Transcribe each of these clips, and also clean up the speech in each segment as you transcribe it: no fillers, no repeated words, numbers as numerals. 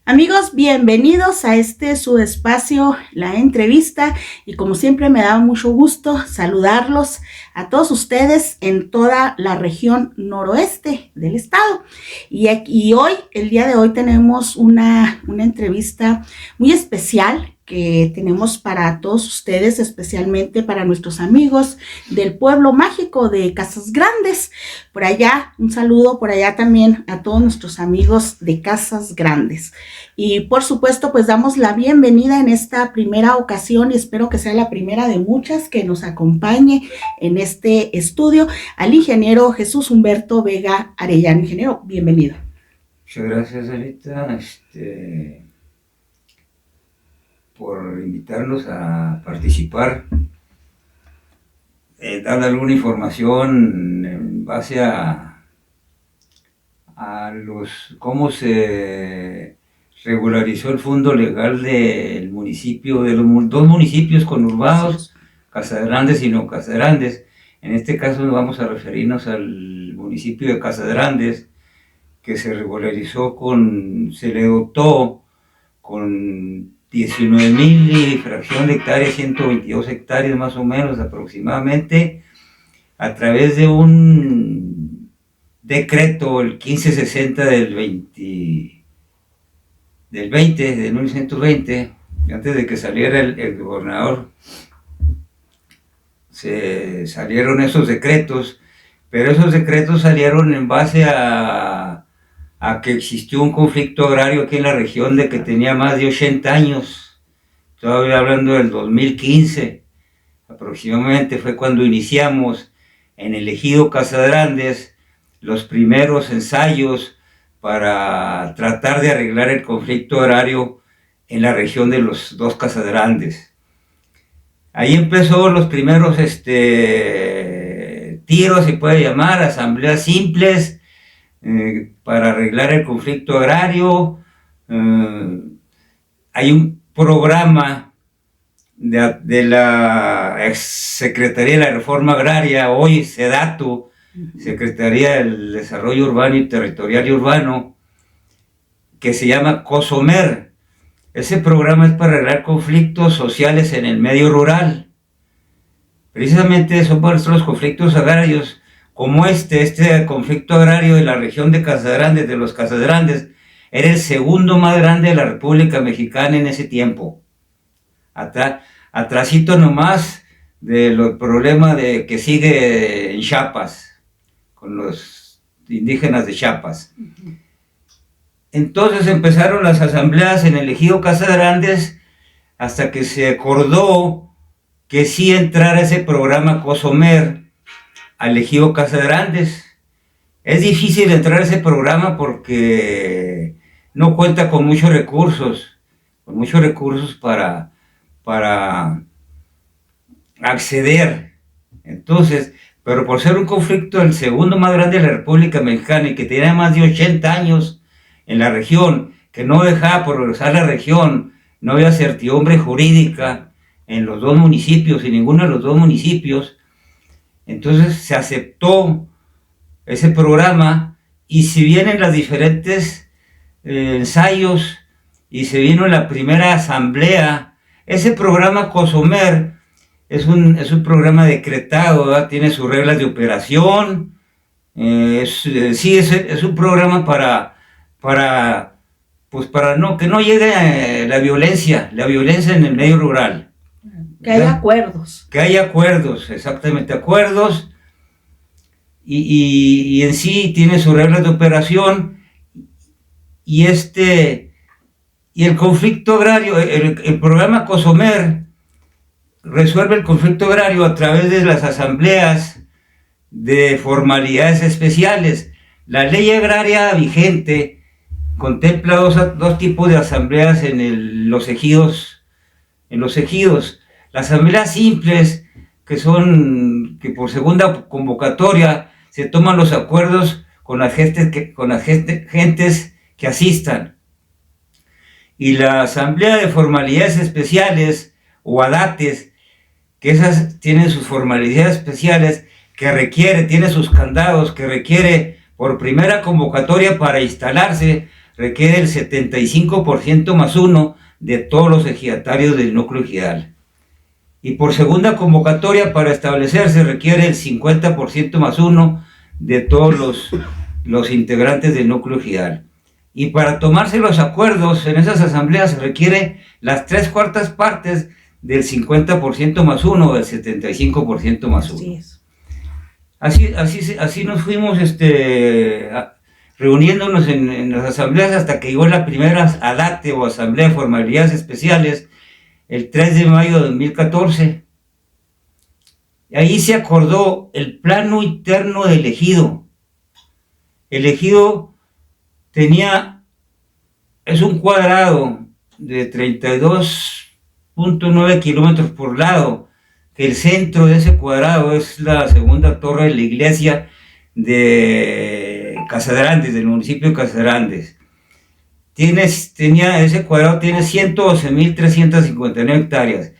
Amigos, bienvenidos a su espacio, la entrevista, y como siempre me da mucho gusto saludarlos a todos ustedes en toda la región noroeste del estado. Y hoy, el día de hoy, tenemos una entrevista muy especial que tenemos para todos ustedes, especialmente para nuestros amigos del pueblo mágico de Casas Grandes. Por allá, un saludo por allá también a todos nuestros amigos de Casas Grandes. Y por supuesto, pues damos la bienvenida en esta primera ocasión, y espero que sea la primera de muchas que nos acompañe en este estudio, al ingeniero Jesús Humberto Vega Arellano. Ingeniero, bienvenido. Muchas gracias, Anita, por invitarnos a participar, dar alguna información en base a cómo se regularizó el fondo legal del municipio, de los dos municipios conurbados, Casas Grandes y no Casas Grandes. En este caso vamos a referirnos al municipio de Casas Grandes, que se regularizó se le dotó con 19,000 y fracción de hectáreas, 122 hectáreas más o menos aproximadamente, a través de un decreto, el 1560 del 1920, antes de que saliera el gobernador, se salieron esos decretos, pero esos decretos salieron en base a que existió un conflicto agrario aquí en la región de que tenía más de 80 años. Todavía hablando del 2015, aproximadamente fue cuando iniciamos en el ejido Casas Grandes los primeros ensayos para tratar de arreglar el conflicto agrario en la región de los dos Casas Grandes. Ahí empezó los primeros tiros, se puede llamar, asambleas simples, para arreglar el conflicto agrario. Hay un programa de la ex Secretaría de la Reforma Agraria, hoy SEDATU, Secretaría del Desarrollo Urbano y Territorial y Urbano, que se llama COSOMER. Ese programa es para arreglar conflictos sociales en el medio rural. Precisamente son nuestros conflictos agrarios, como este conflicto agrario de la región de Casas Grandes, de los Casas Grandes, era el segundo más grande de la República Mexicana en ese tiempo. Atrasito nomás de los problemas que sigue en Chiapas, con los indígenas de Chiapas. Entonces empezaron las asambleas en el ejido Casas Grandes hasta que se acordó que sí entrara ese programa COSOMER al ejido Casas Grandes. Es difícil entrar a ese programa porque no cuenta con muchos recursos para acceder. Entonces, pero por ser un conflicto el segundo más grande de la República Mexicana y que tenía más de 80 años en la región, que no dejaba progresar la región, no había certidumbre jurídica en los dos municipios, en ninguno de los dos municipios, entonces se aceptó ese programa, y si vienen los diferentes ensayos y se vino la primera asamblea, ese programa COSOMER es un programa decretado, ¿verdad? Tiene sus reglas de operación, es un programa para que no llegue la violencia en el medio rural. Que haya acuerdos. Que haya acuerdos, exactamente, acuerdos, y en sí tiene sus reglas de operación, y el conflicto agrario, el programa COSOMER resuelve el conflicto agrario a través de las asambleas de formalidades especiales. La ley agraria vigente contempla dos tipos de asambleas en los ejidos. Las asambleas simples, que por segunda convocatoria se toman los acuerdos con las gentes que asistan. Y la asamblea de formalidades especiales, o ADATES, que esas tienen sus formalidades especiales, tiene sus candados, que requiere por primera convocatoria para instalarse, requiere el 75% más uno de todos los ejidatarios del núcleo ejidal. Y por segunda convocatoria para establecerse requiere el 50% más uno de todos los integrantes del núcleo ejidal. Y para tomarse los acuerdos en esas asambleas se requiere las 3/4 partes del 50% más uno o del 75% más uno. Así nos fuimos reuniéndonos en las asambleas hasta que llegó la primera ADATE o Asamblea de Formalidades Especiales el 3 de mayo de 2014. Ahí se acordó el plano interno del ejido. El ejido es un cuadrado de 32.9 kilómetros por lado, que el centro de ese cuadrado es la segunda torre de la iglesia de Casadrandes, del municipio de Casadrandes. Ese cuadrado tiene 112.359 hectáreas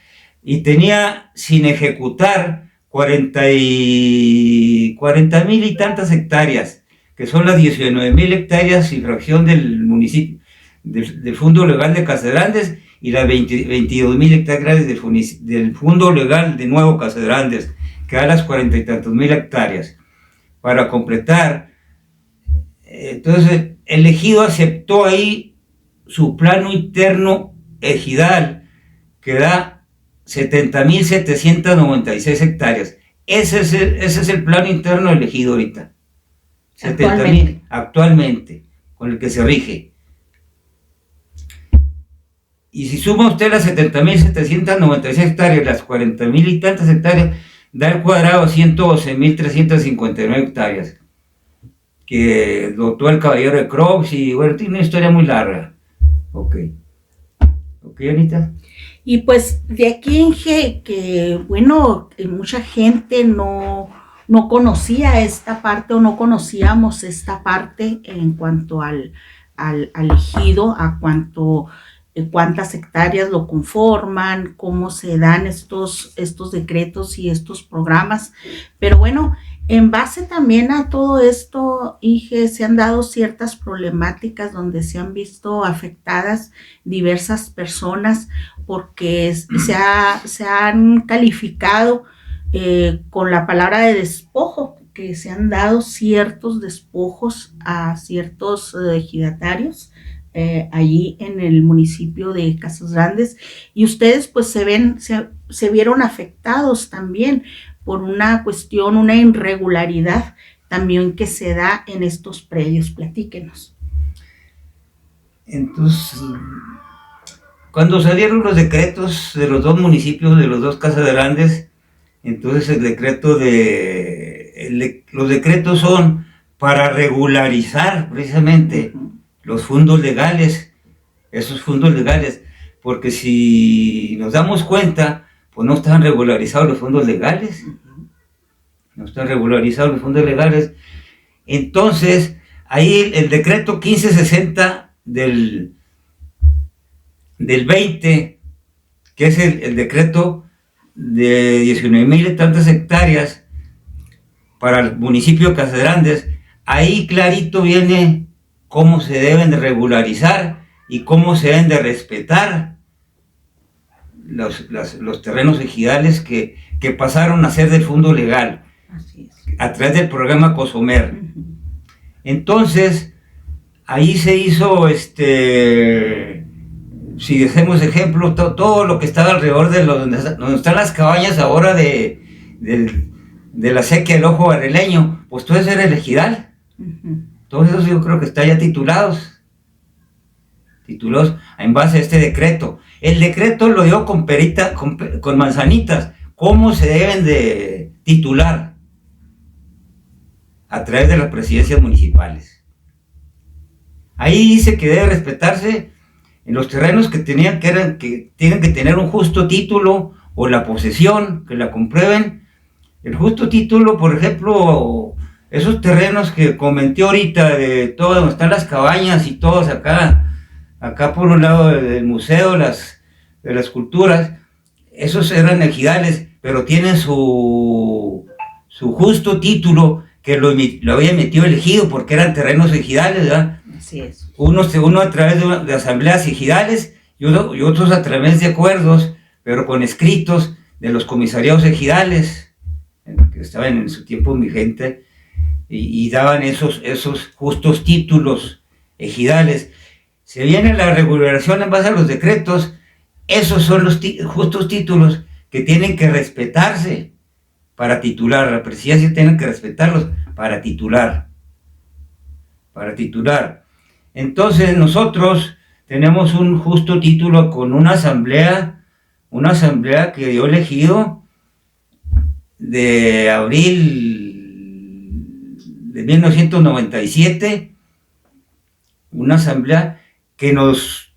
y tenía sin ejecutar 40.000 y tantas hectáreas, que son las 19.000 hectáreas y fracción del municipio, del Fondo Legal de Casadrandes, y las 22.000 hectáreas del Fondo Legal de Nuevo Casadrandes, que da las 40 y tantos mil hectáreas. Para completar, entonces el ejido aceptó ahí su plano interno ejidal, que da 70.796 hectáreas. Ese es el plano interno del ejido ahorita. Actualmente, con el que se rige. Y si suma usted las 70.796 hectáreas, las 40.000 y tantas hectáreas, da el cuadrado 112.359 hectáreas, que dotó el caballero de Croix, y bueno, tiene una historia muy larga. Ok, Anita. Y pues de aquí Inge, que bueno, mucha gente no conocía esta parte, o no conocíamos esta parte en cuanto al ejido, a cuántas hectáreas lo conforman, cómo se dan estos decretos y estos programas. Pero bueno, en base también a todo esto, Inge, se han dado ciertas problemáticas donde se han visto afectadas diversas personas, porque se han calificado con la palabra de despojo, que se han dado ciertos despojos a ciertos ejidatarios allí en el municipio de Casadrandes, y ustedes pues se vieron afectados también por una cuestión, una irregularidad también que se da en estos predios. Platíquenos. Entonces, cuando salieron los decretos de los dos municipios, de los dos Casadrandes, entonces los decretos son para regularizar precisamente los fondos legales, esos fondos legales, porque si nos damos cuenta, pues no están regularizados los fondos legales, Entonces, ahí el decreto 1560 del 20, que es el decreto de 19.000 y tantas hectáreas para el municipio de Casadrandes, ahí clarito viene cómo se deben de regularizar y cómo se deben de respetar los terrenos ejidales que pasaron a ser del fondo legal. Así es. A través del programa COSOMER. Entonces, ahí se hizo, si hacemos ejemplo, todo lo que estaba alrededor de donde están las cabañas ahora de la sequía del Ojo Barreleño, pues todo eso era el ejidal. Todos esos yo creo que están ya titulados en base a este decreto. El decreto lo dio con manzanitas, cómo se deben de titular a través de las presidencias municipales. Ahí dice que debe respetarse en los terrenos que tienen que tener un justo título o la posesión, que la comprueben. El justo título, por ejemplo, esos terrenos que comenté ahorita, de todo donde están las cabañas y todos acá por un lado del museo de las culturas, esos eran ejidales, pero tienen su justo título, que lo había emitido el ejido porque eran terrenos ejidales, ¿verdad? Así es. Uno a través de asambleas ejidales y otros a través de acuerdos, pero con escritos de los comisariados ejidales, que estaban en su tiempo vigente, y daban esos justos títulos ejidales. Se viene la regulación en base a los decretos. Esos son los justos títulos que tienen que respetarse para titular. La presidencia tiene que respetarlos para titular. Entonces nosotros tenemos un justo título con una asamblea que dio elegido de abril de 1997, una asamblea que nos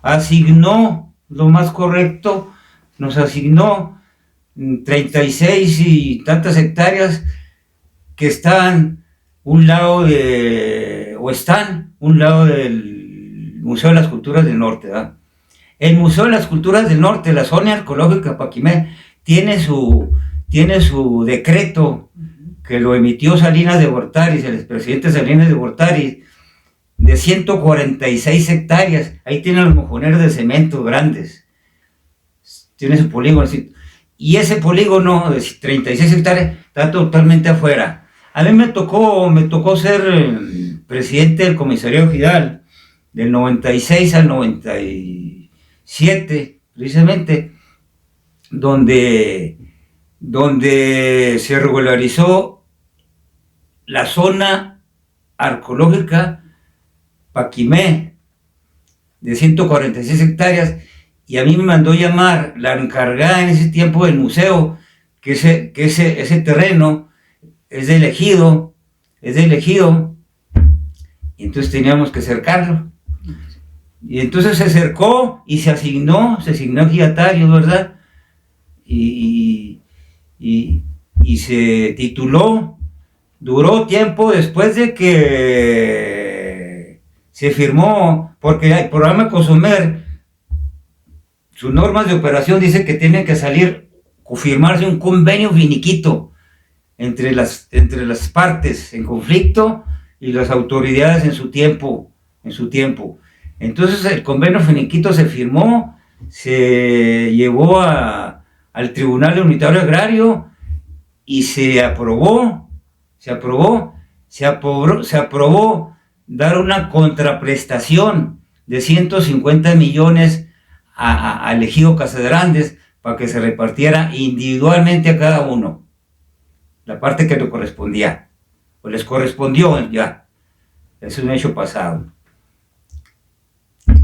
asignó, lo más correcto, nos asignó 36 y tantas hectáreas que están un lado del Museo de las Culturas del Norte, ¿verdad? El Museo de las Culturas del Norte, la zona arqueológica Paquimé, tiene su decreto que lo emitió Salinas de Gortari, el expresidente Salinas de Gortari, de 146 hectáreas. Ahí tiene los mojoneros de cemento grandes, tiene su polígono, y ese polígono de 36 hectáreas está totalmente afuera. A mí me tocó ser presidente del comisariado ejidal del 96 al 97, precisamente, donde se regularizó la zona arqueológica Paquimé de 146 hectáreas, y a mí me mandó llamar la encargada en ese tiempo del museo, que ese terreno es de ejido, y entonces teníamos que cercarlo. Y entonces se cercó y se asignó ejidatario, ¿verdad? Y se tituló. Duró tiempo después de que se firmó, porque el programa Cosomer, sus normas de operación dice que tiene que firmarse un convenio finiquito entre las partes en conflicto y las autoridades en su tiempo. Entonces el convenio finiquito se firmó, se llevó al Tribunal Unitario Agrario y se aprobó dar una contraprestación de 150 millones al ejido Casadrandes para que se repartiera individualmente a cada uno la parte que le correspondía, o les correspondió ya. Es un hecho pasado.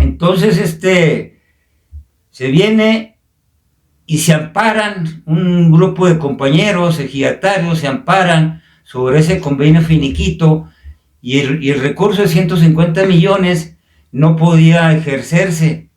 Entonces se viene y se amparan, un grupo de compañeros ejidatarios se amparan sobre ese convenio finiquito, y el recurso de 150 millones no podía ejercerse.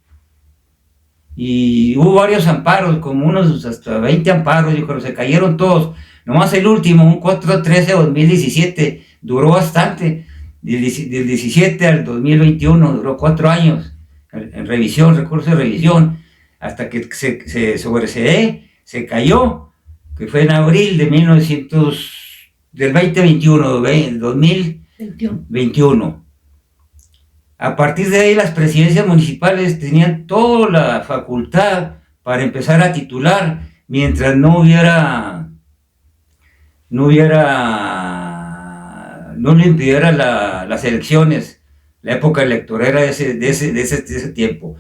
Y hubo varios amparos, como unos hasta 20 amparos, yo creo, se cayeron todos. Nomás el último, un 4-13-2017, duró bastante. Del 17 al 2021, duró 4 años en revisión, recurso de revisión, hasta que se sobreseé, se cayó, que fue en abril de 2021. A partir de ahí las presidencias municipales tenían toda la facultad para empezar a titular, mientras no le impidiera las elecciones, la época electoral de ese tiempo.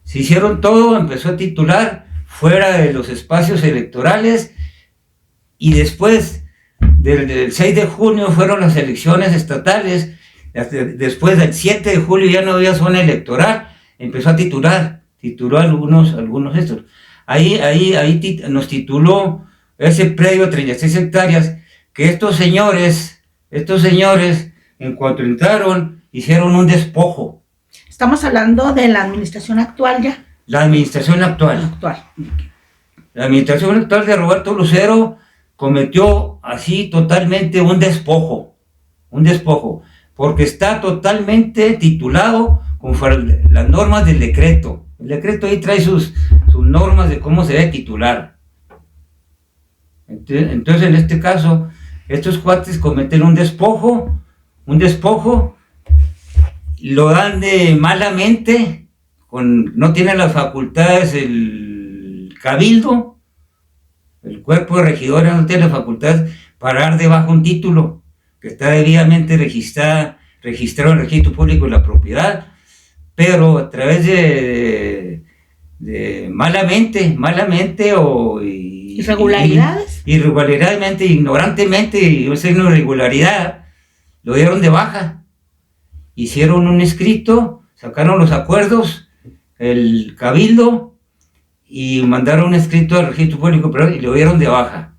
Se hicieron todo, empezó a titular fuera de los espacios electorales, y después del 6 de junio fueron las elecciones estatales. Después del 7 de julio ya no había zona electoral, empezó a tituló algunos estos. Ahí nos tituló ese predio de 36 hectáreas, que estos señores, en cuanto entraron, hicieron un despojo. Estamos hablando de la administración actual ya. La administración actual. La administración actual de Roberto Lucero cometió así totalmente un despojo, porque está totalmente titulado conforme las normas del decreto. El decreto ahí trae sus normas de cómo se debe titular. Entonces, en este caso, estos cuates cometen un despojo, lo dan de malamente, no tiene las facultades el cabildo, el cuerpo de regidores no tiene las facultades para dar de baja un título que está debidamente registrado en el registro público de la propiedad, pero a través de malamente o irregularidadmente, ignorantemente, y esa irregularidad, lo dieron de baja. Hicieron un escrito, sacaron los acuerdos, el cabildo, y mandaron un escrito al registro público y lo dieron de baja.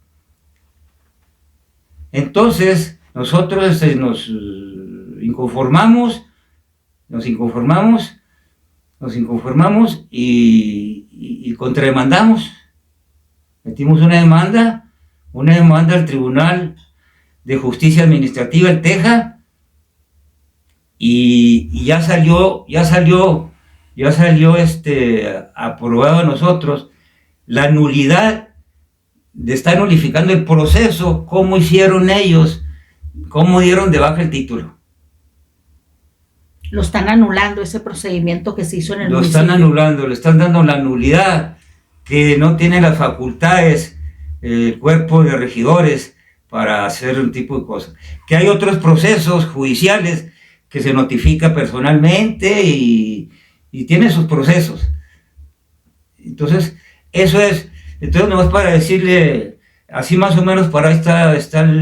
Entonces, nosotros nos inconformamos y contrademandamos. Metimos una demanda al Tribunal de Justicia Administrativa en Texas, y ya salió aprobado a nosotros la nulidad de estar nulificando el proceso, cómo hicieron ellos, cómo dieron de baja el título. Lo están anulando, ese procedimiento que se hizo en el municipio. Lo están anulando, le están dando la nulidad, que no tiene las facultades el cuerpo de regidores para hacer un tipo de cosas. Que hay otros procesos judiciales que se notifica personalmente y tiene sus procesos. Entonces, eso es. Entonces, nomás para decirle, así más o menos, para ahí está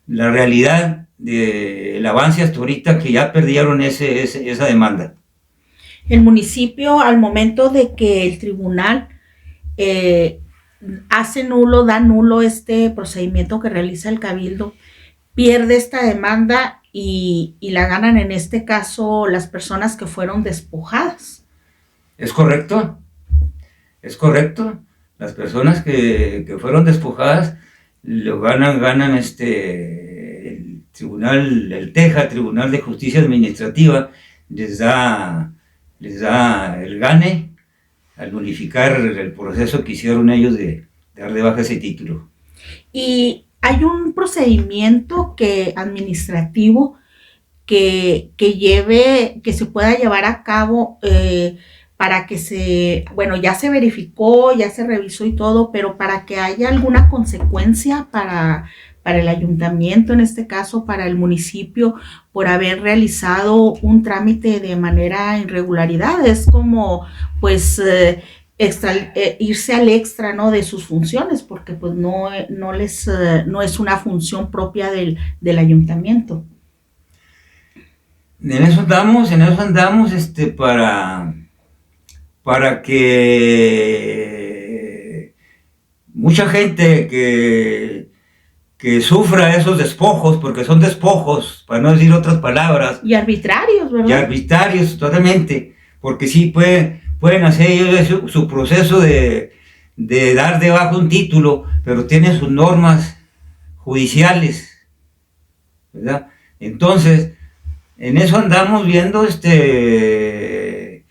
la realidad del avance hasta ahorita, que ya perdieron esa demanda. El municipio, al momento de que el tribunal da nulo este procedimiento que realiza el cabildo, pierde esta demanda y la ganan en este caso las personas que fueron despojadas. ¿Es correcto? Las personas que fueron despojadas lo ganan el tribunal, el Tribunal de Justicia Administrativa, les da el gane al nulificar el proceso que hicieron ellos de dar de baja ese título. Y hay un procedimiento administrativo que se pueda llevar a cabo para que ya se verificó, ya se revisó y todo, pero para que haya alguna consecuencia para el ayuntamiento, en este caso para el municipio, por haber realizado un trámite de manera irregularidad. Es como irse al extra, ¿no?, de sus funciones, porque pues no es una función propia del ayuntamiento. En eso andamos para que mucha gente que sufra esos despojos, porque son despojos, para no decir otras palabras. Y arbitrarios, ¿verdad? Y arbitrarios, totalmente, porque sí pueden hacer ellos su proceso de dar de baja un título, pero tienen sus normas judiciales, ¿verdad? Entonces, en eso andamos viendo ¿qué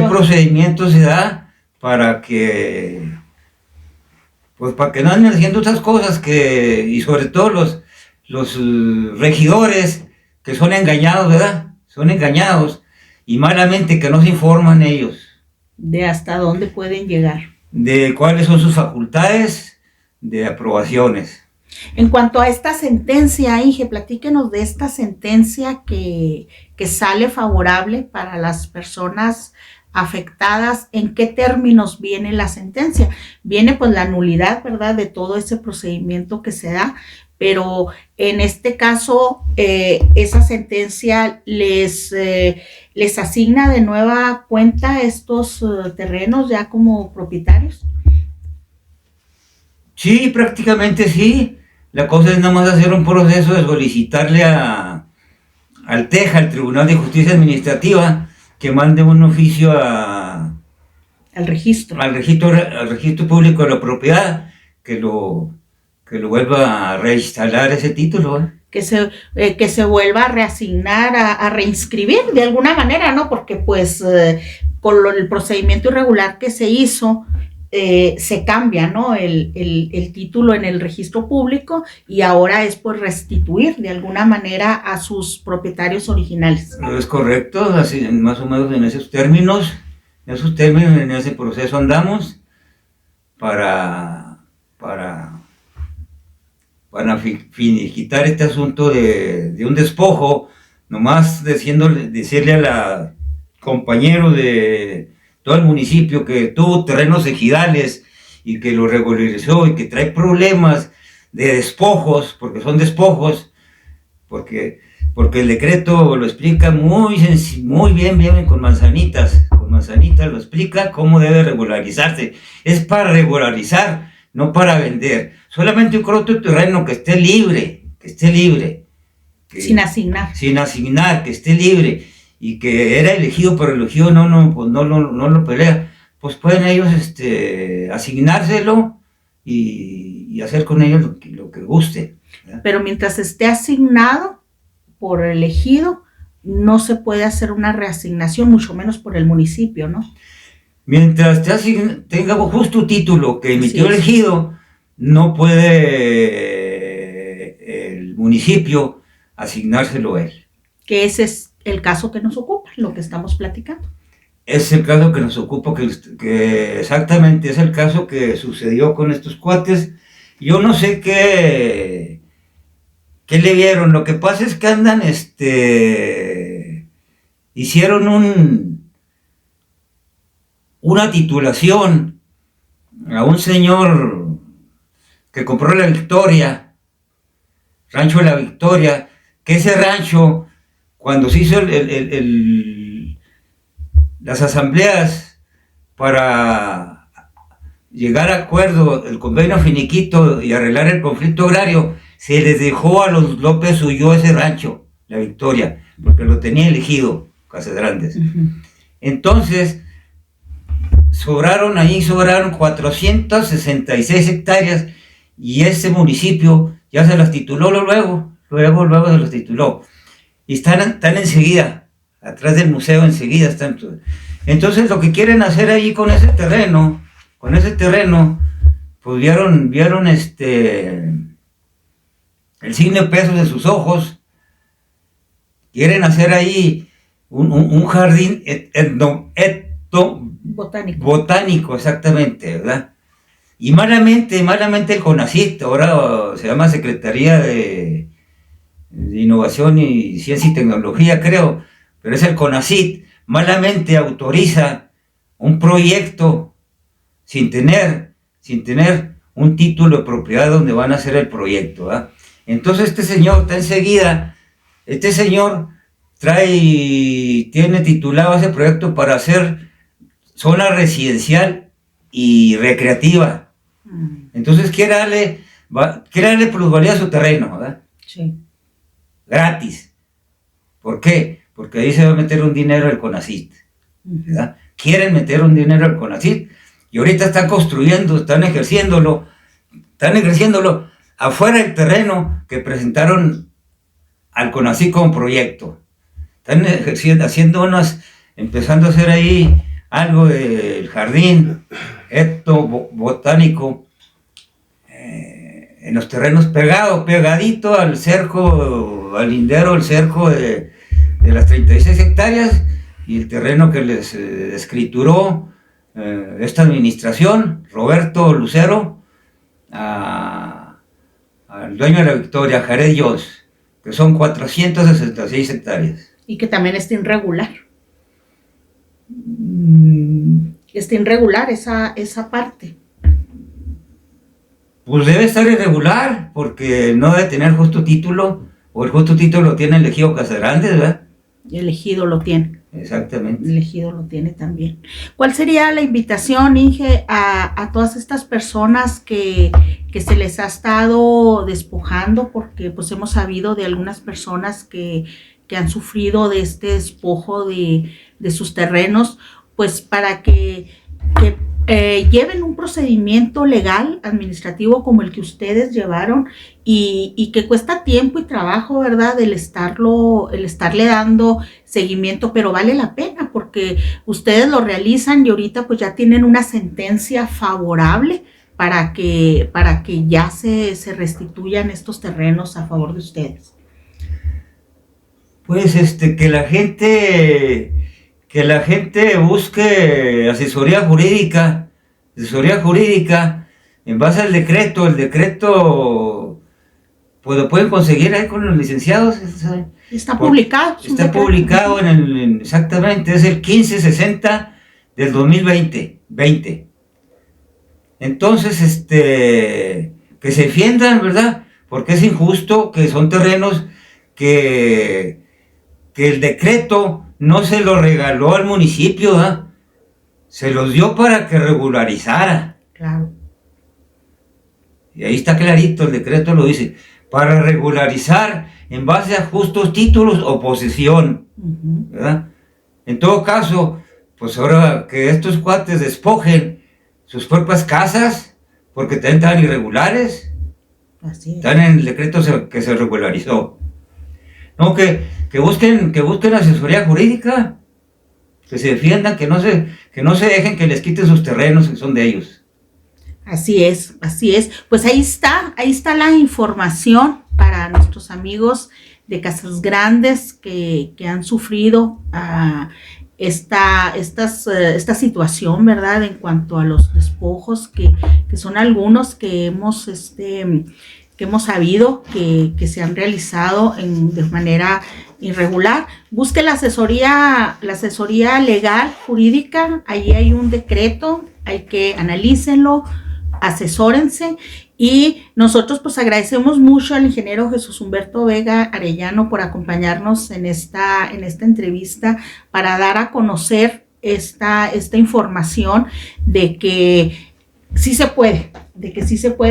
procedimiento se da para que no anden haciendo otras cosas, y sobre todo los regidores que son engañados, ¿verdad? Son engañados, y malamente que no se informan ellos. De hasta dónde pueden llegar. De cuáles son sus facultades de aprobaciones. En cuanto a esta sentencia, Inge, platíquenos de esta sentencia que sale favorable para las personas afectadas. ¿En qué términos viene la sentencia? Viene pues la nulidad, ¿verdad?, de todo ese procedimiento que se da, pero en este caso esa sentencia les asigna de nueva cuenta estos terrenos ya como propietarios. Sí, prácticamente sí. La cosa es nada más hacer un proceso de solicitarle al Tribunal de Justicia Administrativa, que mande un oficio al registro público de la propiedad, que lo vuelva a reinstalar ese título. Que se vuelva a reasignar, a reinscribir de alguna manera, ¿no? Porque pues con el procedimiento irregular que se hizo, se cambia, ¿no? El título en el registro público y ahora es por restituir de alguna manera a sus propietarios originales. Es correcto, así, más o menos en esos términos, en ese proceso andamos para finiquitar este asunto de un despojo, nomás decirle a la compañero de todo el municipio que tuvo terrenos ejidales y que lo regularizó y que trae problemas de despojos, porque son despojos, porque el decreto lo explica muy bien con manzanitas lo explica cómo debe regularizarse. Es para regularizar, no para vender. Solamente un croto de terreno que esté libre, sin asignar, que esté libre y que era elegido, pero el elegido no lo pelea, pues pueden ellos asignárselo y hacer con ellos lo que guste, ¿verdad? Pero mientras esté asignado por el ejido, no se puede hacer una reasignación, mucho menos por el municipio, ¿no? Mientras tenga justo título que emitió el ejido, no puede el municipio asignárselo a él. Que ese es el caso que nos ocupa, lo que estamos platicando. Es el caso que nos ocupa, que exactamente es el caso que sucedió con estos cuates. Yo no sé qué le vieron. Lo que pasa es que andan, hicieron una titulación a un señor que compró la Victoria, Rancho de la Victoria, que ese rancho, cuando se hizo las asambleas para llegar a acuerdo, el convenio finiquito y arreglar el conflicto agrario, se les dejó a los López Ulloa ese rancho, la Victoria, porque lo tenía elegido Casas Grandes. Uh-huh. Entonces, sobraron 466 hectáreas y ese municipio ya se las tituló luego se las tituló. Y están enseguida, atrás del museo enseguida están. Entonces lo que quieren hacer allí con ese terreno, pues vieron el signo de peso de sus ojos. Quieren hacer ahí un jardín botánico, exactamente, ¿verdad? Y malamente el CONACYT, ahora se llama Secretaría de Innovación y Ciencia y Tecnología, creo, pero es el CONACYT, malamente autoriza un proyecto sin tener un título de propiedad donde van a hacer el proyecto, ¿verdad? Entonces este señor está enseguida, tiene titulado ese proyecto para hacer zona residencial y recreativa. Entonces quiere darle plusvalía a su terreno, ¿verdad? Sí. Gratis. ¿Por qué? Porque ahí se va a meter un dinero al CONACYT, ¿verdad? Quieren meter un dinero al CONACYT y ahorita están ejerciéndolo afuera del terreno que presentaron al CONACYT como proyecto. Están empezando a hacer ahí algo del jardín botánico en los terrenos pegadito al cerco, al lindero, el cerco de las 36 hectáreas y el terreno que les escrituró esta administración, Roberto Lucero, al dueño de la Victoria, Jared Jones, que son 466 hectáreas. Y que también está irregular. Está irregular esa parte. Pues debe estar irregular, porque no debe tener justo título, o el justo título lo tiene el ejido Casas Grandes, ¿verdad? El ejido lo tiene. Exactamente. El ejido lo tiene también. ¿Cuál sería la invitación, Inge, a todas estas personas que se les ha estado despojando? Porque pues hemos sabido de algunas personas que han sufrido de este despojo de sus terrenos, pues para que lleven un procedimiento legal, administrativo como el que ustedes llevaron y que cuesta tiempo y trabajo, ¿verdad? El estarle dando seguimiento, pero vale la pena porque ustedes lo realizan y ahorita pues ya tienen una sentencia favorable para que ya se restituyan estos terrenos a favor de ustedes. Pues que la gente busque asesoría jurídica en base al decreto. El decreto pues lo pueden conseguir ahí con los licenciados. Está publicado. Está publicado exactamente, es el 1560 del 2020. Entonces, que se defiendan, ¿verdad? Porque es injusto que son terrenos que el decreto no se lo regaló al municipio, ¿verdad? Se los dio para que regularizara. Claro. Y ahí está clarito, el decreto lo dice, para regularizar en base a justos títulos o posesión, ¿verdad? En todo caso, pues ahora que estos cuates despojen sus propias casas, porque también están irregulares, Así es. Están en el decreto que se regularizó. No, que busquen asesoría jurídica, que se defiendan, que no se dejen que les quiten sus terrenos que son de ellos. Así es. Pues ahí está la información para nuestros amigos de Casas Grandes que han sufrido esta situación, ¿verdad? En cuanto a los despojos, que son algunos que hemos sabido que se han realizado de manera irregular. Busque la asesoría legal, jurídica. Ahí hay un decreto, hay que analícenlo, asesórense. Y nosotros pues agradecemos mucho al ingeniero Jesús Humberto Vega Arellano por acompañarnos en esta entrevista para dar a conocer esta información de que sí se puede.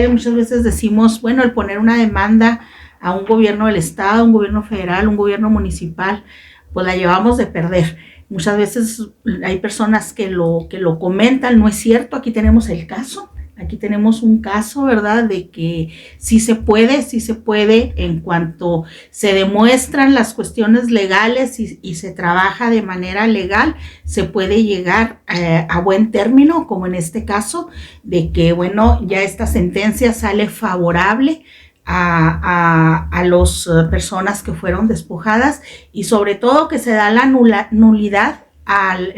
Muchas veces decimos, bueno, el poner una demanda a un gobierno del estado, un gobierno federal, un gobierno municipal, pues la llevamos de perder. Muchas veces hay personas que lo comentan, no es cierto, aquí tenemos el caso. Aquí tenemos un caso, ¿verdad?, de que sí se puede en cuanto se demuestran las cuestiones legales y se trabaja de manera legal, se puede llegar a buen término, como en este caso, de que, bueno, ya esta sentencia sale favorable a las personas que fueron despojadas y sobre todo que se da la nulidad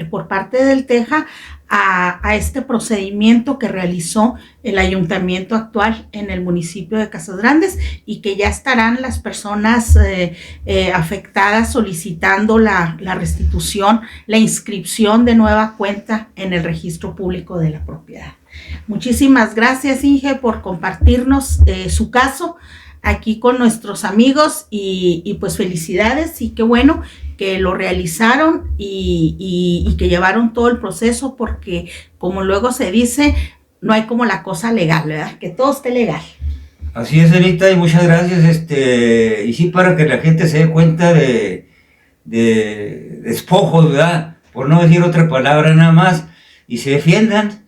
por parte del TEJA a este procedimiento que realizó el ayuntamiento actual en el municipio de Casas Grandes y que ya estarán las personas afectadas solicitando la restitución, la inscripción de nueva cuenta en el registro público de la propiedad. Muchísimas gracias, Inge, por compartirnos su caso aquí con nuestros amigos y pues felicidades y qué bueno que lo realizaron y que llevaron todo el proceso porque como luego se dice, no hay como la cosa legal, ¿verdad? Que todo esté legal. Así es, Anita, y muchas gracias, y sí, para que la gente se dé cuenta de despojos, ¿verdad? Por no decir otra palabra nada más, y se defiendan.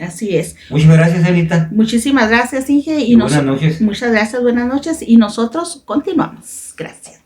Así es. Muchas gracias, Anita. Muchísimas gracias, Inge. Y buenas noches. Muchas gracias, buenas noches. Y nosotros continuamos. Gracias.